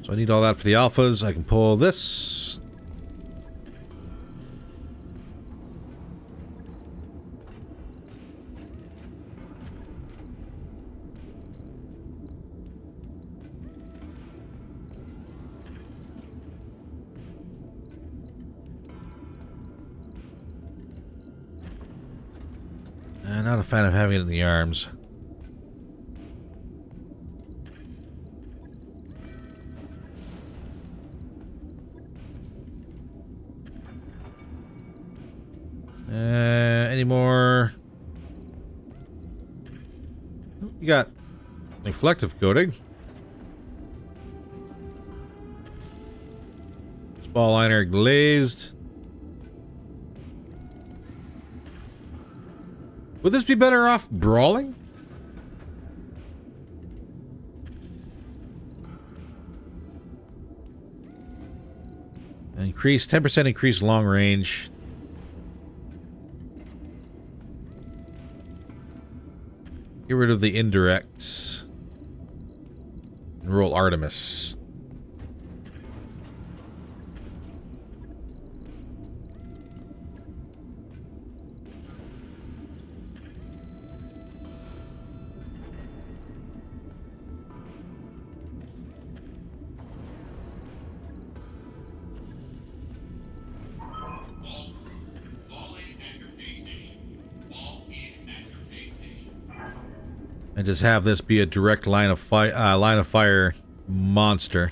So I need all that for the alphas. I can pull this. Not a fan of having it in the arms. Any more? You got reflective coating. Spall liner glazed. Would this be better off brawling? Increase 10% increase long range. Get rid of the indirects. And roll Artemis. And just have this be a direct line of fire monster.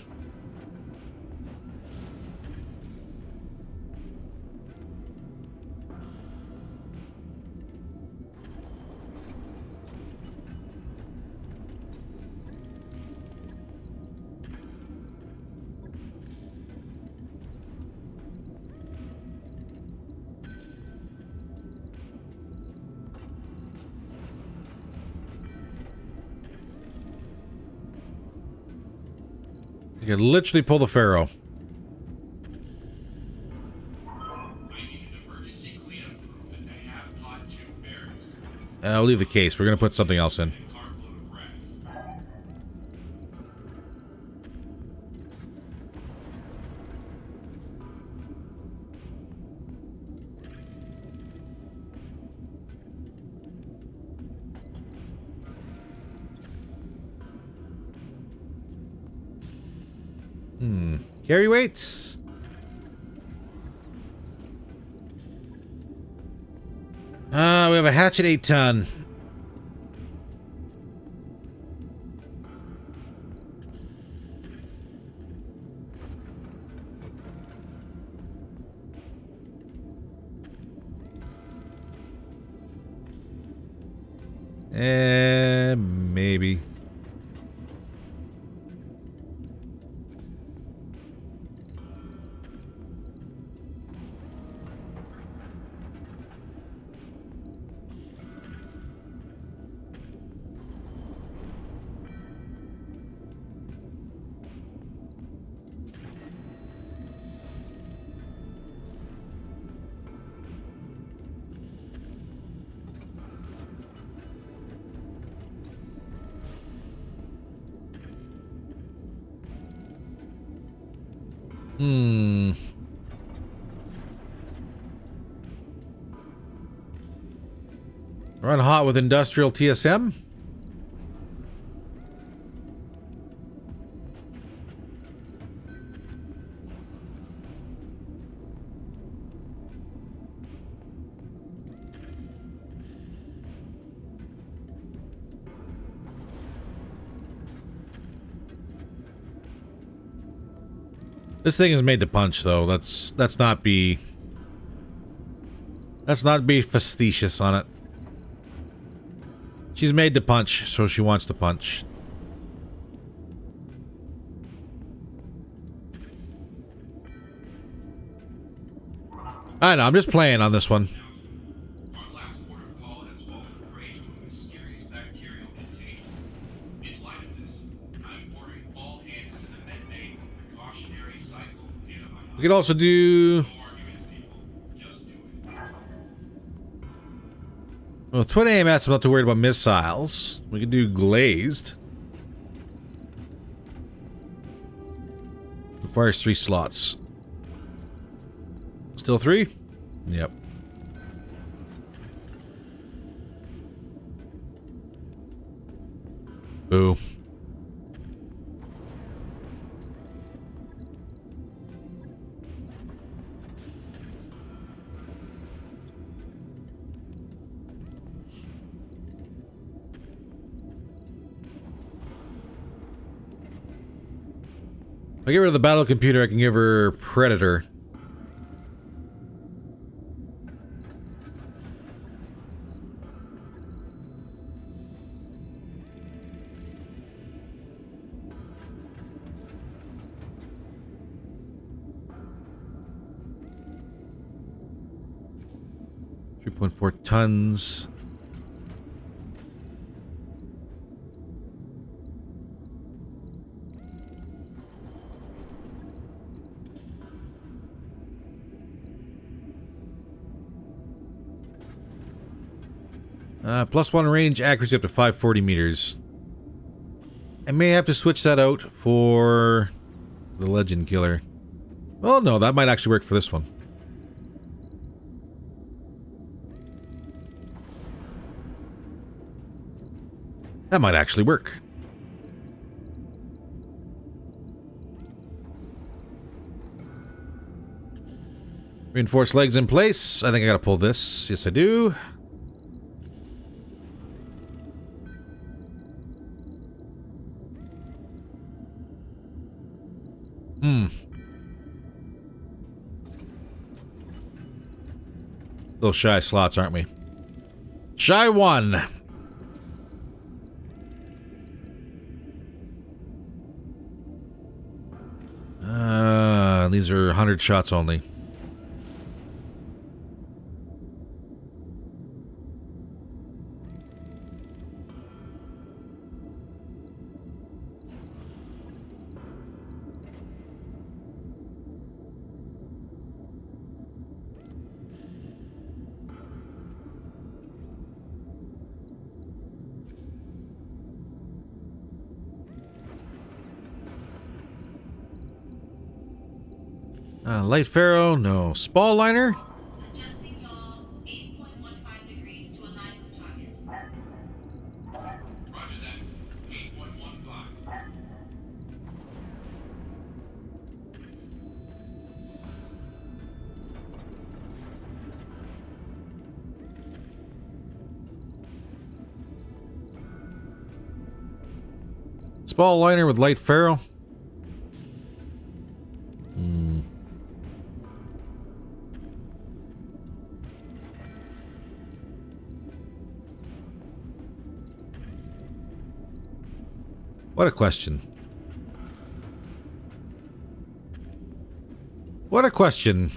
You could literally pull the Pharaoh. I'll leave the case. We're going to put something else in. Carry weights. We have a hatchet 8-ton. Maybe. Run hot with industrial TSM. This thing is made to punch, though. Let's not be facetious on it. She's made to punch, so she wants to punch. I know, I'm just playing on this one.
Our last port of call has fallen prey to a mysterious bacterial contagion. In light of this, I'm ordering all hands to the med bay precautionary cycle antibiotics.
We could also do...
No arguments, people. Just do it.
Well, twin AMS, I'm not too worried about missiles. We could do glazed. Requires 3 slots. Still 3? Yep. Boo. If I get rid of the battle computer, I can give her Predator. .4 tons. +1 range accuracy up to 540 meters. I may have to switch that out for the Legend Killer. Oh no, that might actually work for this one. That might actually work. Reinforced legs in place. I think I gotta pull this. Yes, I do. Little shy slots, aren't we? Shy 1. These are 100 shots only. Light Pharaoh, no. Spall liner?
Adjusting yaw 8.15 degrees to align with target.
Roger that. 8.15.
Spall liner with Light Pharaoh. What a question. What a question.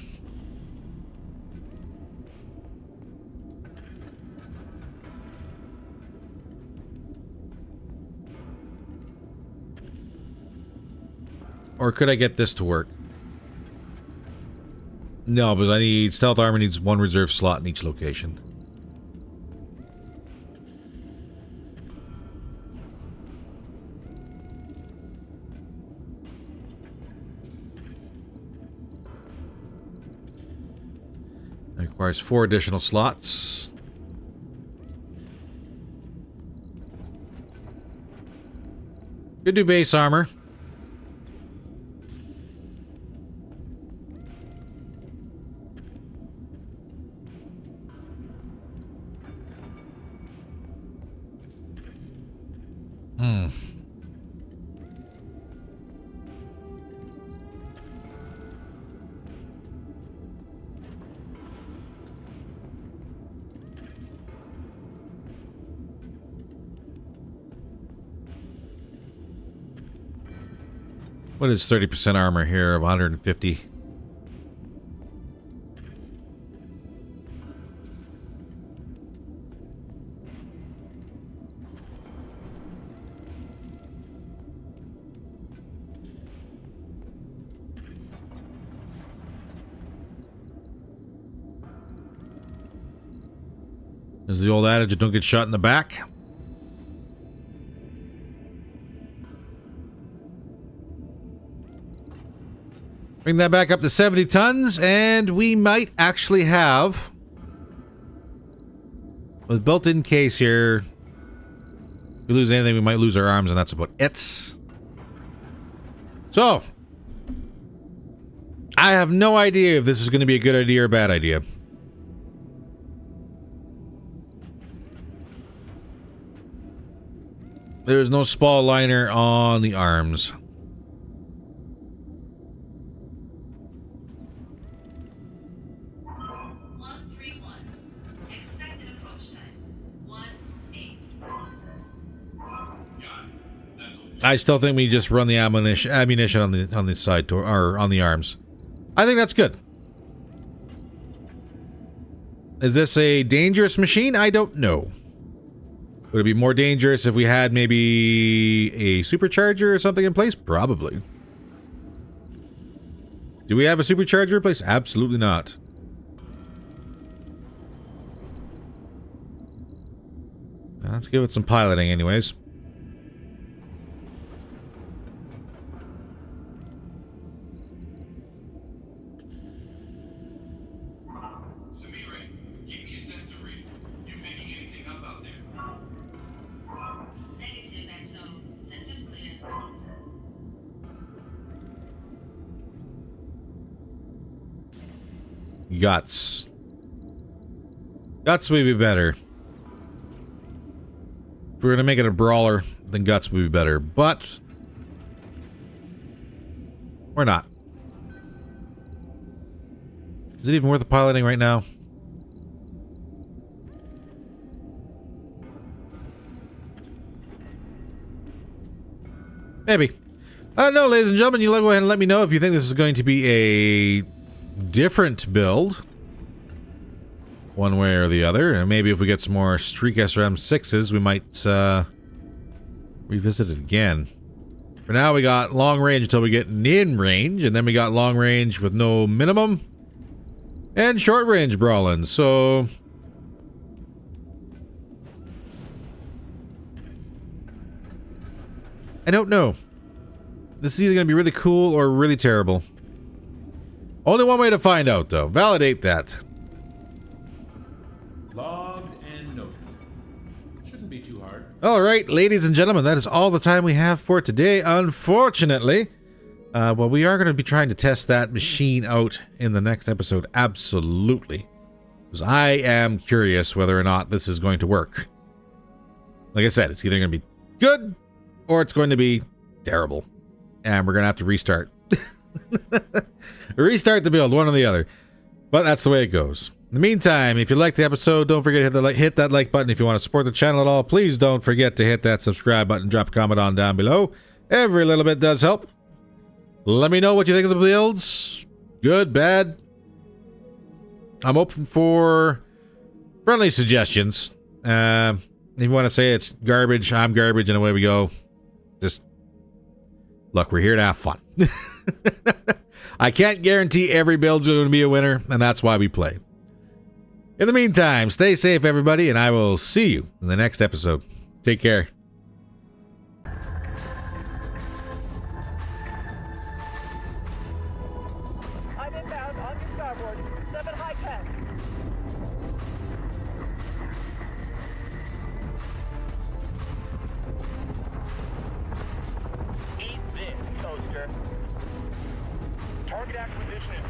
Or could I get this to work? No, because I need stealth armor needs 1 reserve slot in each location. That requires 4 additional slots. Could do base armor. What is 30% armor here of 150? There's the old adage, don't get shot in the back. Bring that back up to 70 tons, and we might actually have, with built-in case here, if we lose anything, we might lose our arms, and that's about it. So, I have no idea if this is going to be a good idea or a bad idea. There's no spall liner on the arms. I still think we just run the ammunition on the side door or on the arms. I think that's good. Is this a dangerous machine? I don't know. Would it be more dangerous if we had maybe a supercharger or something in place? Probably. Do we have a supercharger in place? Absolutely not. Let's give it some piloting anyways. Guts. Guts would be better. If we're gonna make it a brawler, then guts would be better, but we're not. Is it even worth the piloting right now? Maybe. I don't know, ladies and gentlemen. You go ahead and let me know if you think this is going to be a different build, one way or the other, and maybe if we get some more Streak SRM6s, we might revisit it again. For now, we got long range until we get in range, and then we got long range with no minimum, and short range brawling. So I don't know. This is either going to be really cool or really terrible. Only one way to find out, though. Validate that.
Logged and noted. Shouldn't be too hard.
All right, ladies and gentlemen, that is all the time we have for today, unfortunately. Well, we are going to be trying to test that machine out in the next episode, absolutely. Because I am curious whether or not this is going to work. Like I said, it's either going to be good or it's going to be terrible. And we're going to have to restart. Restart the build, one or the other. But that's the way it goes. In the meantime, if you liked the episode, don't forget to hit that like button. If you want to support the channel at all, please don't forget to hit that subscribe button. Drop a comment on down below. Every little bit does help. Let me know what you think of the builds. Good, bad. I'm open for friendly suggestions. If you want to say it's garbage, I'm garbage, and away we go. Just look, we're here to have fun. I can't guarantee every build's going to be a winner, and that's why we play. In the meantime, stay safe, everybody, and I will see you in the next episode. Take care.
I'm inbound on your starboard. 7 high tech. Eat this, toaster. Target acquisition in